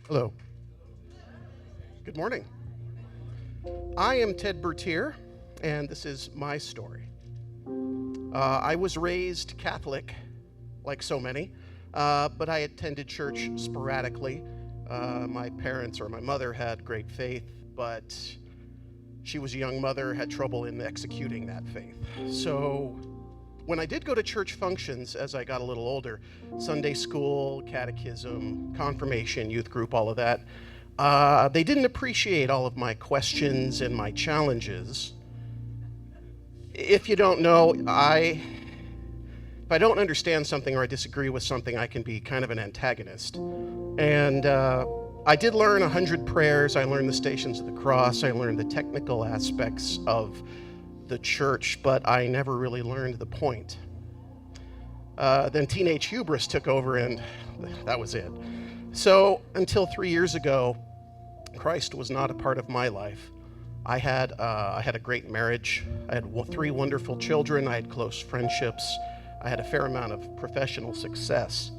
Hello. Good morning. I am Ted Bertier, and this is my story. I was raised Catholic, like so many, but I attended church sporadically. My parents or my mother had great faith, but she was a young mother, had trouble in executing that faith. So when I did go to church functions as I got a little older, Sunday school, catechism, confirmation, youth group, all of that, they didn't appreciate all of my questions and my challenges. If you don't know, if I don't understand something or I disagree with something, I can be kind of an antagonist. And I did learn 100 prayers. I learned the Stations of the Cross. I learned the technical aspects of the church, but I never really learned the point. Then teenage hubris took over, and that was it. So until 3 years ago, Christ was not a part of my life. I had a great marriage. I had 3 wonderful children. I had close friendships. I had a fair amount of professional success.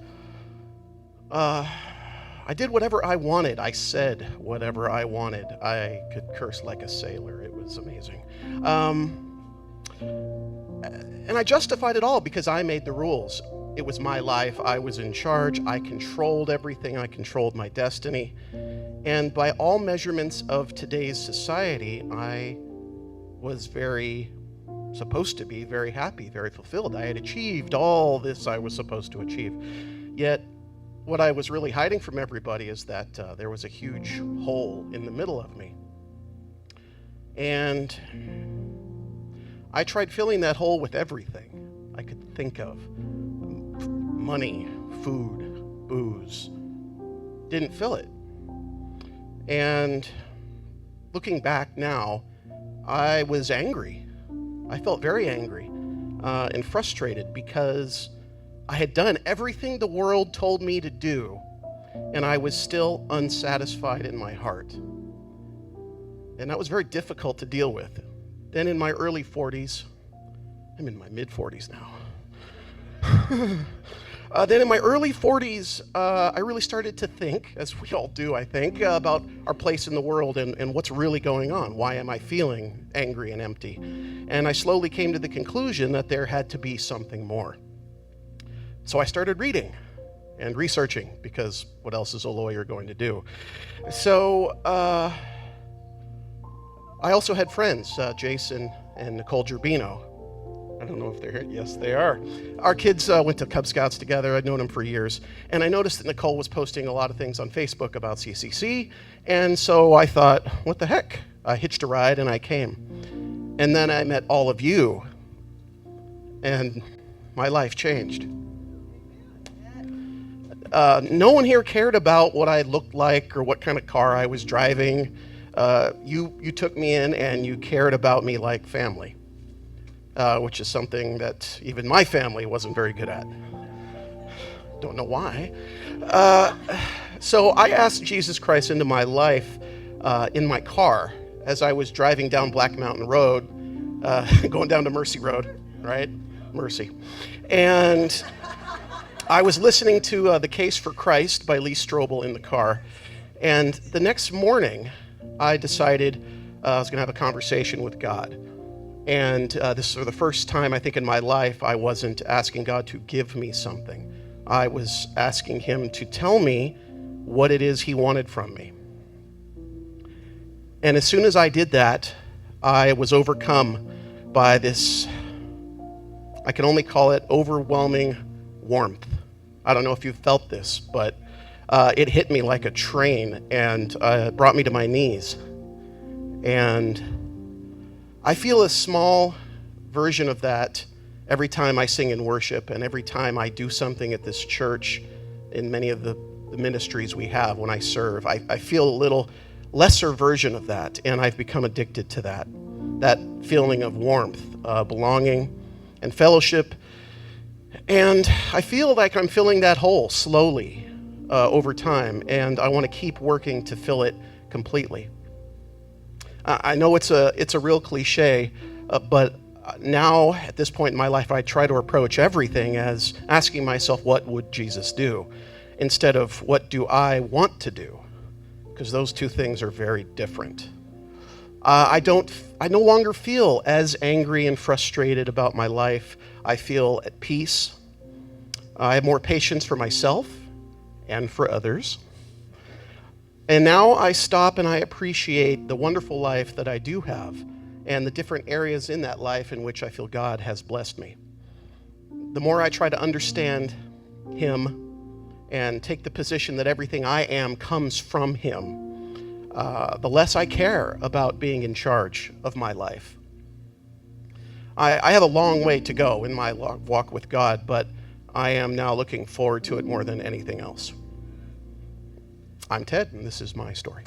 I did whatever I wanted. I said whatever I wanted. I could curse like a sailor. It was amazing. And I justified it all because I made the rules. It was my life. I was in charge. I controlled everything. I controlled my destiny. And by all measurements of today's society, I was supposed to be very happy, very fulfilled. I had achieved all this I was supposed to achieve. Yet, what I was really hiding from everybody is that there was a huge hole in the middle of me. And I tried filling that hole with everything I could think of. Money, food, booze. Didn't fill it. And looking back now, I was angry. I felt very angry and frustrated because I had done everything the world told me to do, and I was still unsatisfied in my heart. And that was very difficult to deal with. Then in my early 40s, I'm in my mid 40s now. Then in my early 40s, I really started to think, as we all do, I think, about our place in the world and what's really going on. Why am I feeling angry and empty? And I slowly came to the conclusion that there had to be something more. So I started reading and researching, because what else is a lawyer going to do? So I also had friends, Jason and Nicole Gerbino. I don't know if they're here. Yes, they are. Our kids went to Cub Scouts together. I'd known them for years. And I noticed that Nicole was posting a lot of things on Facebook about CCC. And so I thought, what the heck? I hitched a ride and I came. And then I met all of you. And my life changed. No one here cared about what I looked like or what kind of car I was driving. You took me in and you cared about me like family. Which is something that even my family wasn't very good at. Don't know why. So I asked Jesus Christ into my life in my car as I was driving down Black Mountain Road, going down to Mercy Road, right? Mercy. And I was listening to The Case for Christ by Lee Strobel in the car. And the next morning, I decided I was going to have a conversation with God. And this was the first time, I think, in my life, I wasn't asking God to give me something. I was asking him to tell me what it is he wanted from me. And as soon as I did that, I was overcome by this, I can only call it overwhelming warmth. I don't know if you've felt this, but it hit me like a train and brought me to my knees. And I feel a small version of that every time I sing in worship and every time I do something at this church in many of the ministries we have when I serve. I feel a little lesser version of that, and I've become addicted to that feeling of warmth, belonging, and fellowship. And I feel like I'm filling that hole slowly over time, and I want to keep working to fill it completely. I know it's a real cliche, but now at this point in my life, I try to approach everything as asking myself, what would Jesus do? Instead of what do I want to do? because those two things are very different. I no longer feel as angry and frustrated about my life. I feel at peace. I have more patience for myself and for others. And now I stop and I appreciate the wonderful life that I do have and the different areas in that life in which I feel God has blessed me. The more I try to understand Him and take the position that everything I am comes from Him, the less I care about being in charge of my life. I have a long way to go in my walk with God, but I am now looking forward to it more than anything else. I'm Ted, and this is my story.